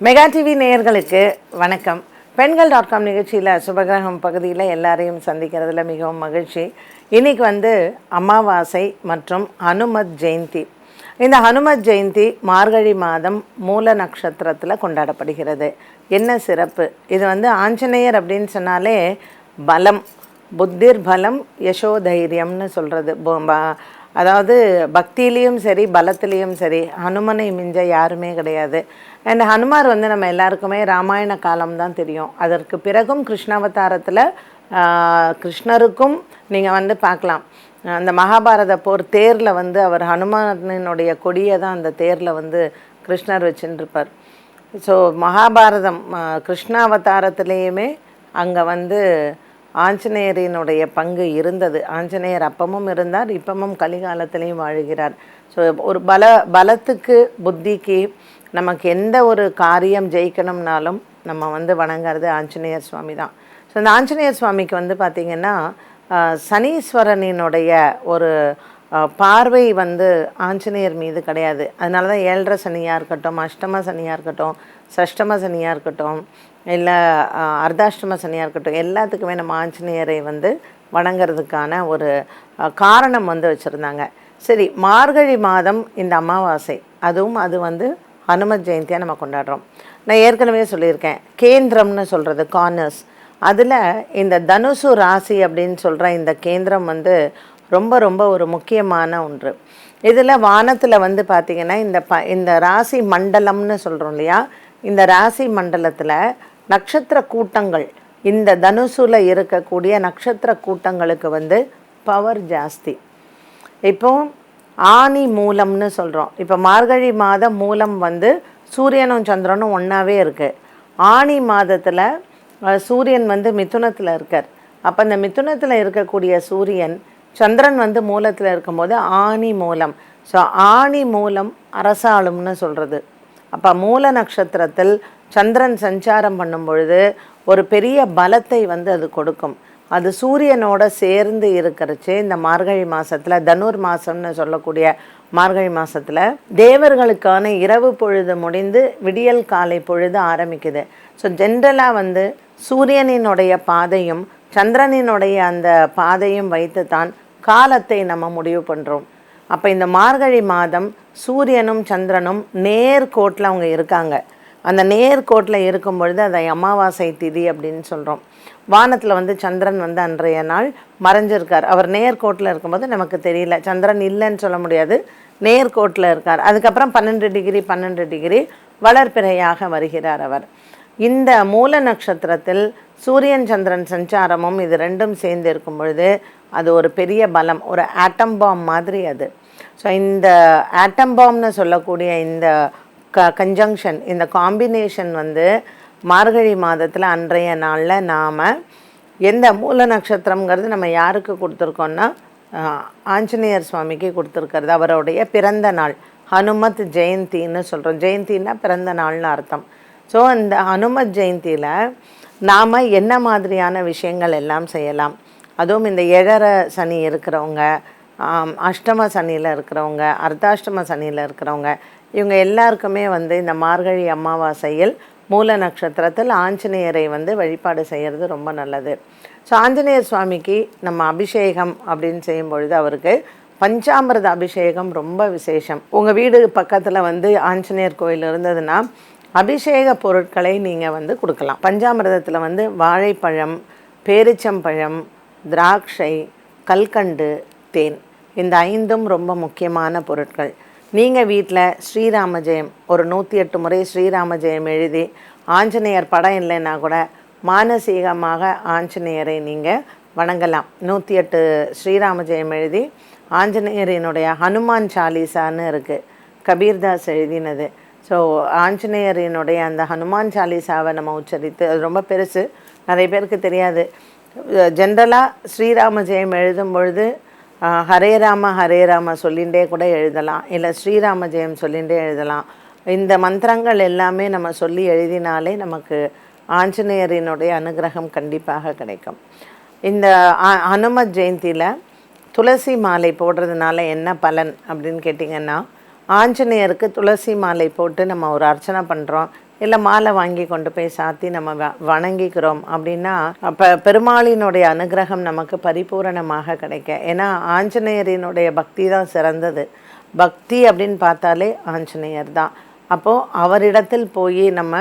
Mega TV நேயர்களுக்கு வணக்கம். பெண்கள்.com நிகழ்ச்சியில் சுபகிரகம் பகுதியில் எல்லாரையும் சந்திக்கிறதுல மிகவும் மகிழ்ச்சி. இன்றைக்கி அமாவாசை மற்றும் ஹனுமத் ஜெயந்தி. இந்த ஹனுமத் ஜெயந்தி மார்கழி மாதம் மூல நட்சத்திரத்தில் கொண்டாடப்படுகிறது. என்ன சிறப்பு? இது ஆஞ்சநேயர் அப்படின்னு சொன்னாலே பலம், புத்திர் பலம் யசோதைரியம்னு சொல்கிறது. அதாவது பக்தியிலையும் சரி பலத்திலையும் சரி ஹனுமனை மிஞ்ச யாருமே கிடையாது. அண்ட் ஹனுமார் நம்ம எல்லாருக்குமே ராமாயண காலம்தான் தெரியும். அதற்கு பிறகும் கிருஷ்ணாவதாரத்தில் கிருஷ்ணருக்கும் நீங்கள் பார்க்கலாம். அந்த மகாபாரத போர் தேரில் அவர் ஹனுமானுடைய கொடியை தான் அந்த தேரில் கிருஷ்ணர் வச்சுருப்பார். ஸோ மகாபாரதம் கிருஷ்ணாவதாரத்துலேயுமே அங்கே ஆஞ்சநேயரினுடைய பங்கு இருந்தது. ஆஞ்சநேயர் அப்பமும் இருந்தார், இப்பமும் கலிகாலத்திலையும் வாழ்கிறார். ஸோ ஒரு பலத்துக்கு புத்திக்கு நமக்கு எந்த ஒரு காரியம் ஜெயிக்கணும்னாலும் நம்ம வணங்குறது ஆஞ்சநேயர் சுவாமி தான். ஸோ இந்த ஆஞ்சநேயர் சுவாமிக்கு பார்த்திங்கன்னா சனீஸ்வரனினுடைய ஒரு பார்வை ஆஞ்சநேயர் மீது கிடையாது. அதனால தான் 7.5 சனியாக இருக்கட்டும், அஷ்டம சனியாக இருக்கட்டும், சஷ்டம சனியாக இருக்கட்டும், இல்லை அர்த்தாஷ்டம சனியாக இருக்கட்டும், எல்லாத்துக்குமே நம்ம ஆஞ்சநேயரை வணங்கிறதுக்கான ஒரு காரணம் வச்சுருந்தாங்க. சரி, மார்கழி மாதம் இந்த அமாவாசை, அதுவும் அது ஹனுமத் ஜெயந்தியாக நம்ம கொண்டாடுறோம். நான் ஏற்கனவே சொல்லியிருக்கேன், கேந்திரம்னு சொல்கிறது கார்னர்ஸ். அதில் இந்த தனுசு ராசி அப்படின்னு சொல்கிற இந்த கேந்திரம் ரொம்ப ரொம்ப ஒரு முக்கியமான ஒன்று. இதில் வானத்தில் பார்த்திங்கன்னா இந்த ராசி மண்டலம்னு சொல்கிறோம் இல்லையா, இந்த ராசி மண்டலத்தில் நட்சத்திர கூட்டங்கள், இந்த தனுசுல இருக்கக்கூடிய நட்சத்திர கூட்டங்களுக்கு பவர் ஜாஸ்தி. இப்போ ஆனி மூலம்னு சொல்கிறோம். இப்போ மார்கழி மாதம் மூலம் சூரியனும் சந்திரனும் ஒன்றாவே இருக்குது. ஆனி மாதத்தில் சூரியன் மிதுனத்தில் இருக்கார். அப்போ அந்த மிதுனத்தில் இருக்கக்கூடிய சூரியன் சந்திரன் மூலத்தில் இருக்கும்போது ஆனி மூலம். ஸோ ஆனி மூலம் அரசாளும்னு சொல்கிறது. அப்போ மூல நட்சத்திரத்தில் சந்திரன் சஞ்சாரம் பண்ணும் பொழுது ஒரு பெரிய பலத்தை அது கொடுக்கும். அது சூரியனோட சேர்ந்து இருக்கிறச்சு. இந்த மார்கழி மாதத்தில் தனுர் மாதம்னு சொல்லக்கூடிய மார்கழி மாதத்தில் தேவர்களுக்கான இரவு பொழுது முடிந்து விடியல் காலை பொழுது ஆரம்பிக்குது. ஸோ ஜென்ரலாக சூரியனினுடைய பாதையும் சந்திரனினுடைய அந்த பாதையும் வைத்து தான் காலத்தை நம்ம முடிவு பண்ணுறோம். அப்போ இந்த மார்கழி மாதம் சூரியனும் சந்திரனும் நேர்கோட்டில் அவங்க இருக்காங்க. அந்த நேர்கோட்டில் இருக்கும் பொழுது அதை அமாவாசை திதி அப்படின்னு சொல்கிறோம். வானத்தில் சந்திரன் அன்றைய நாள் மறைஞ்சிருக்கார். அவர் நேர்கோட்டில் இருக்கும்போது நமக்கு தெரியல, சந்திரன் இல்லைன்னு சொல்ல முடியாது, நேர்கோட்டில் இருக்கார். அதுக்கப்புறம் 12 டிகிரி வளர்பிறையாக வருகிறார் அவர். இந்த மூல நட்சத்திரத்தில் சூரியன் சந்திரன் சஞ்சாரமும் இது ரெண்டும் சேர்ந்து இருக்கும் பொழுது அது ஒரு பெரிய பலம், ஒரு ஆட்டம் பாம் மாதிரி அது. ஸோ இந்த ஆட்டம் பாம்னு சொல்லக்கூடிய இந்த கன்ஜங்ஷன், இந்த காம்பினேஷன் மார்கழி மாதத்தில் அன்றைய நாளில் நாம் எந்த மூல நட்சத்திரங்கிறது நம்ம யாருக்கு கொடுத்துருக்கோன்னா ஆஞ்சநேயர் சுவாமிக்கு கொடுத்துருக்கிறது. அவருடைய பிறந்த நாள் ஹனுமத் ஜெயந்தின்னு சொல்கிறோம். ஜெயந்தின்னா பிறந்த நாள்னு அர்த்தம். ஸோ இந்த ஹனுமத் ஜெயந்தியில் நாம் என்ன மாதிரியான விஷயங்கள் எல்லாம் செய்யலாம்? அதுவும் இந்த 7.5 சனி இருக்கிறவங்க, அஷ்டம சனியில் இருக்கிறவங்க, அர்த்தாஷ்டம சனியில் இருக்கிறவங்க, இவங்க எல்லாருக்குமே இந்த மார்கழி அமாவாசையில் மூல நட்சத்திரத்தில் ஆஞ்சநேயரை வழிபாடு செய்கிறது ரொம்ப நல்லது. ஸோ ஆஞ்சநேயர் சுவாமிக்கு நம்ம அபிஷேகம் அப்படின்னு செய்யும் பொழுது அவருக்கு பஞ்சாமிர்த அபிஷேகம் ரொம்ப விசேஷம். உங்கள் வீடு பக்கத்தில் ஆஞ்சநேயர் கோயில் இருந்ததுன்னா அபிஷேக பொருட்களை நீங்கள் கொடுக்கலாம். பஞ்சாமிர்தத்தில் வாழைப்பழம், பேரிச்சம்பழம், திராட்சை, கல்கண்டு, தேன், இந்த 5ம் ரொம்ப முக்கியமான பொருட்கள். நீங்கள் வீட்டில் ஸ்ரீராம ஜெயம் ஒரு 108 முறை ஸ்ரீராம ஜெயம் எழுதி, ஆஞ்சநேயர் படம் இல்லைன்னா கூட மானசீகமாக ஆஞ்சநேயரை நீங்கள் வணங்கலாம். 108 ஸ்ரீராம ஜெயம் எழுதி ஆஞ்சநேயரினுடைய ஹனுமான் சாலிசான்னு இருக்குது, கபீர்தாஸ் எழுதினது. ஸோ ஆஞ்சநேயரினுடைய அந்த ஹனுமான் சாலிசாவை நம்ம உச்சரித்து, அது ரொம்ப பெருசு, நிறைய பேருக்கு தெரியாது. ஜென்ரலாக ஸ்ரீராம ஜெயம் எழுதும் பொழுது ஹரே ராம சொல்லிகிட்டே கூட எழுதலாம், இல்லை ஸ்ரீராம ஜெயம் சொல்லிகிட்டே எழுதலாம். இந்த மந்திரங்கள் எல்லாமே நம்ம சொல்லி எழுதினாலே நமக்கு ஆஞ்சநேயரினுடைய அனுகிரகம் கண்டிப்பாக கிடைக்கும். இந்த ஹனுமத் ஜெயந்தியில் துளசி மாலை போடுறதுனால என்ன பலன் அப்படின்னு கேட்டிங்கன்னா, ஆஞ்சநேயருக்கு துளசி மாலை போட்டு நம்ம ஒரு அர்ச்சனை பண்ணுறோம். இல்லை மாலை வாங்கி கொண்டு போய் சாத்தி நம்ம வணங்கிக்கிறோம் அப்படின்னா அப்போ பெருமாளினுடைய அனுகிரகம் நமக்கு பரிபூரணமாக கிடைக்க. ஏன்னா ஆஞ்சநேயரினுடைய பக்தி தான் சிறந்தது. பக்தி அப்படின்னு பார்த்தாலே ஆஞ்சநேயர் தான். அப்போது அவரிடத்தில் போய் நம்ம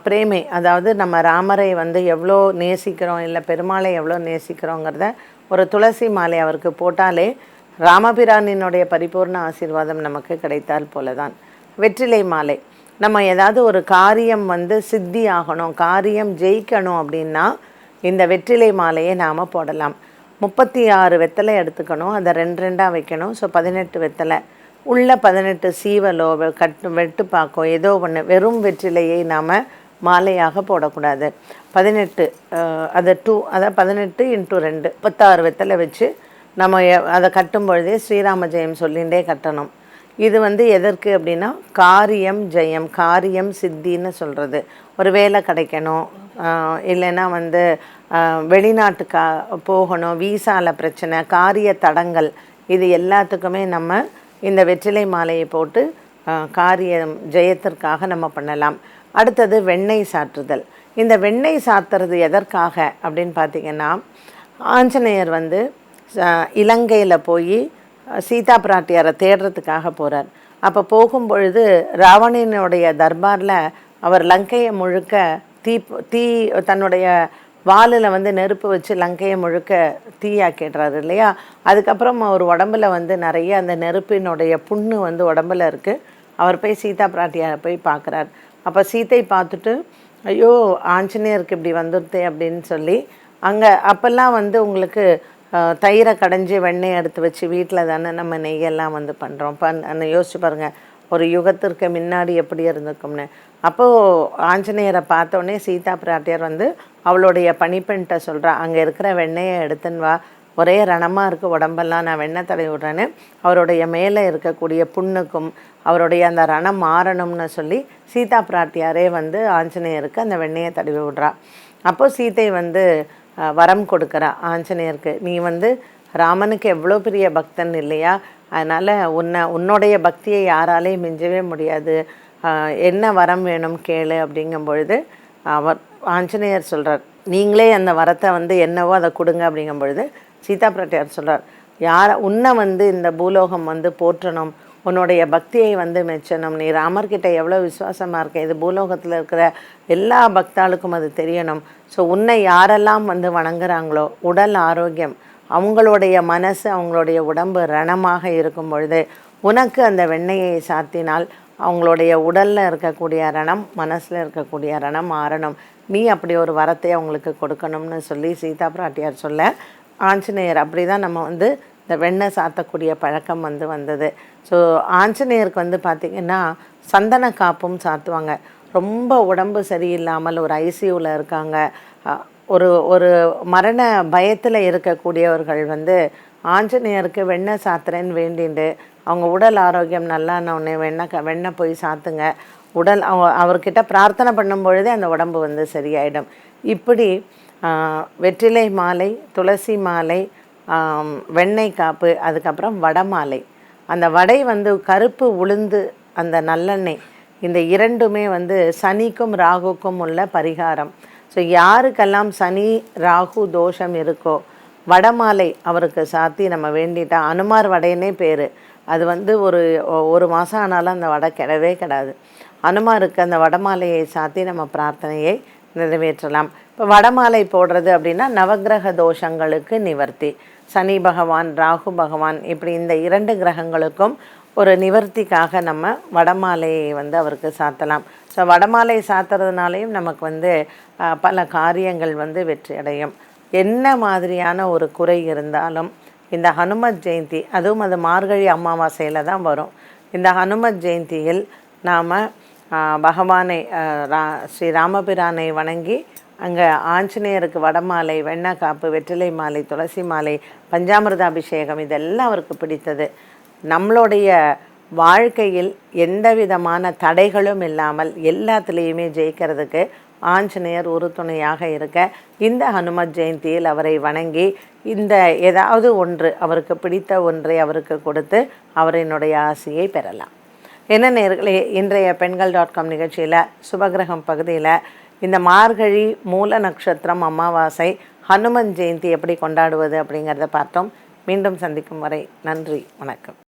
பிரேமை, அதாவது நம்ம ராமரை வந்து எவ்வளோ நேசிக்கிறோம், இல்லை பெருமாளை எவ்வளோ நேசிக்கிறோங்கிறத ஒரு துளசி மாலை அவருக்கு போட்டாலே ராமபிரானினுடைய பரிபூர்ண ஆசீர்வாதம் நமக்கு கிடைத்தால் போல தான். வெற்றிலை மாலை, நம்ம ஏதாவது ஒரு காரியம் வந்து சித்தி ஆகணும், காரியம் ஜெயிக்கணும் அப்படின்னா இந்த வெற்றிலை மாலையை நாம் போடலாம். 36 வெத்தலை எடுத்துக்கணும், அதை 2 வைக்கணும். ஸோ 18 வெத்தலை உள்ள 18 சீவலோ வெட்டுப்பாக்கோ ஏதோ ஒன்று, வெறும் வெற்றிலையை நாம் மாலையாக போடக்கூடாது. 18 அதை 2, அதாவது 18 × 2 36 வெத்தலை வச்சு நம்ம அதை கட்டும் பொழுதே ஸ்ரீராம ஜெயம் சொல்லிகிட்டே கட்டணும். இது வந்து எதற்கு அப்படின்னா காரியம் ஜெயம், காரியம் சித்தின்னு சொல்கிறது. ஒரு வேலை கிடைக்கணும், இல்லைன்னா வந்து வெளிநாட்டுக்கு போகணும், வீசாவில் பிரச்சனை, காரிய தடங்கள், இது எல்லாத்துக்குமே நம்ம இந்த வெற்றிலை மாலையை போட்டு காரியம் ஜெயத்திற்காக நம்ம பண்ணலாம். அடுத்தது வெண்ணெய் சாற்றுதல். இந்த வெண்ணெய் சாத்துறது எதற்காக அப்படின்னு பார்த்திங்கன்னா, ஆஞ்சநேயர் வந்து இலங்கையில் போய் சீதா பிராட்டியாரை தேடுறதுக்காக போகிறார். அப்போ போகும்பொழுது ராவணனுடைய தர்பாரில் அவர் லங்கையை முழுக்க தீ தன்னுடைய வாலில் வந்து நெருப்பு வச்சு லங்கையை முழுக்க தீயாக்கிடுறாரு இல்லையா. அதுக்கப்புறம் அவர் உடம்புல வந்து நிறைய அந்த நெருப்பினுடைய புண்ணு வந்து உடம்புல இருக்குது. அவர் போய் சீதா பிராட்டியாரை போய் பார்க்குறார். அப்போ சீத்தை பார்த்துட்டு ஐயோ ஆஞ்சநேயருக்கு இப்படி வந்துடுதே அப்படின்னு சொல்லி, அங்கே அப்போல்லாம் வந்து உங்களுக்கு தயிரை கடைஞ்சி வெண்ணெய் எடுத்து வச்சு வீட்டில் தானே நம்ம நெய்யெல்லாம் வந்து பண்ணுறோம். யோசிச்சு பாருங்கள், ஒரு யுகத்திற்கு முன்னாடி எப்படி இருந்திருக்கும்னு. அப்போது ஆஞ்சநேயரை பார்த்தோன்னே சீதா பிராட்டியார் வந்து அவளுடைய பணிப்பெண்கிட்ட சொல்கிறா, அங்கே இருக்கிற வெண்ணெயை எடுத்துன்னு வா, ஒரே ரணமாக இருக்குது உடம்பெல்லாம், நான் வெண்ணெய் தடவி விட்றேன்னு. அவருடைய மேலே இருக்கக்கூடிய புண்ணுக்கும் அவருடைய அந்த ரணம் மாறணும்னு சொல்லி சீதா பிராட்டியாரே வந்து ஆஞ்சநேயருக்கு அந்த வெண்ணெயை தடவி விட்றா. அப்போது சீதை வந்து வரம் கொடுக்குறா ஆஞ்சநேயருக்கு, நீ வந்து ராமனுக்கு எவ்வளோ பெரிய பக்தன் இல்லையா, அதனால் உன்னுடைய பக்தியை யாராலையும் மிஞ்சவே முடியாது, என்ன வரம் வேணும் கேளு அப்படிங்கும் பொழுது அவர் ஆஞ்சநேயர் சொல்கிறார், நீங்களே அந்த வரத்தை வந்து என்னவோ அதை கொடுங்க அப்படிங்கும் பொழுது சீதா பிராட்டியார் சொல்கிறார், உன்னை வந்து இந்த பூலோகம் வந்து போற்றணும், உன்னுடைய பக்தியை வந்து மெச்சணும், நீ ராமர்கிட்ட எவ்வளோ விசுவாசமாக இருக்க, இது பூலோகத்தில் இருக்கிற எல்லா பக்தாளுக்கும் அது தெரியணும். ஸோ உன்னை யாரெல்லாம் வந்து வணங்குறாங்களோ உடல் ஆரோக்கியம், அவங்களுடைய மனசு அவங்களுடைய உடம்பு ரணமாக இருக்கும் பொழுது உனக்கு அந்த வெண்ணெயை சாத்தினால் அவங்களுடைய உடலில் இருக்கக்கூடிய ரணம், மனசில் இருக்கக்கூடிய ரணம் மாறணும், நீ அப்படி ஒரு வரத்தை அவங்களுக்கு கொடுக்கணும்னு சொல்லி சீதா பிராட்டியார் சொல்ல, ஆஞ்சநேயர் அப்படி தான் நம்ம வந்து இந்த வெண்ணெய் சாத்தக்கூடிய பழக்கம் வந்து வந்தது. ஸோ ஆஞ்சநேயருக்கு வந்து பார்த்திங்கன்னா சந்தன காப்பும் சாத்துவாங்க. ரொம்ப உடம்பு சரியில்லாமல் ஒரு ஐசியூவில் இருக்காங்க, ஒரு மரண பயத்தில் இருக்கக்கூடியவர்கள் வந்து ஆஞ்சநேயருக்கு வெண்ணெய் சாத்துறேன்னு வேண்டிண்டு அவங்க உடல் ஆரோக்கியம் நல்லானவுடனே வெண்ணெய் போய் சாத்துங்க, உடல் அவர்கிட்ட பிரார்த்தனை பண்ணும் பொழுதே அந்த உடம்பு வந்து சரியாயிடும். இப்படி வெற்றிலை மாலை, துளசி மாலை, வெண்ணெய் காப்பு, அதுக்கப்புறம் வடை மாலை. அந்த வடை வந்து கருப்பு உளுந்து அந்த நல்லெண்ணெய், இந்த இரண்டுமே வந்து சனிக்கும் ராகுக்கும் உள்ள பரிகாரம். ஸோ யாருக்கெல்லாம் சனி ராகு தோஷம் இருக்கோ வடமாலை அவருக்கு சாத்தி நம்ம வேண்டிட்டா, அனுமார் வடைன்னே பேர், அது வந்து ஒரு மாதம் ஆனாலும் அந்த வடை கிடவே கிடாது. அனுமாருக்கு அந்த வடமாலையை சாத்தி நம்ம பிரார்த்தனையை நிறைவேற்றலாம். இப்போ வடமாலை போடுறது அப்படின்னா நவகிரக தோஷங்களுக்கு நிவர்த்தி, சனி பகவான் ராகு பகவான் இப்படி இந்த 2 கிரகங்களுக்கும் ஒரு நிவர்த்திக்காக நம்ம வடமாலையை வந்து அவருக்கு சாத்தலாம். ஸோ வடமாலை சாத்துறதுனாலையும் நமக்கு வந்து பல காரியங்கள் வந்து வெற்றி அடையும். என்ன மாதிரியான ஒரு குறை இருந்தாலும் இந்த ஹனுமத் ஜெயந்தி, அதுவும் அது மார்கழி அமாவாசையில் தான் வரும், இந்த ஹனுமத் ஜெயந்தியில் நாம் பகவானை ஸ்ரீ ராமபிரானை வணங்கி அங்கே ஆஞ்சநேயருக்கு வடமாலை, வெண்ணெய் காப்பு, வெற்றிலை மாலை, துளசி மாலை, பஞ்சாமிர்த அபிஷேகம் இதெல்லாம் அவருக்கு பிடித்தது. நம்மளுடைய வாழ்க்கையில் எந்த விதமான தடைகளும் இல்லாமல் எல்லாத்துலேயுமே ஜெயிக்கிறதுக்கு ஆஞ்சநேயர் உறுதுணையாக இருக்க இந்த ஹனுமத் ஜெயந்தியில் அவரை வணங்கி இந்த ஏதாவது ஒன்று அவருக்கு பிடித்த ஒன்றை அவருக்கு கொடுத்து அவரினுடைய ஆசையை பெறலாம். என்ன நேயர்களே, இன்றைய பெண்கள்.com நிகழ்ச்சியில் சுபகிரகம் பகுதியில் இந்த மார்கழி மூல நட்சத்திரம் அமாவாசை ஹனுமன் ஜெயந்தி எப்படி கொண்டாடுவது அப்படிங்கிறத பார்த்தோம். மீண்டும் சந்திக்கும் வரை நன்றி, வணக்கம்.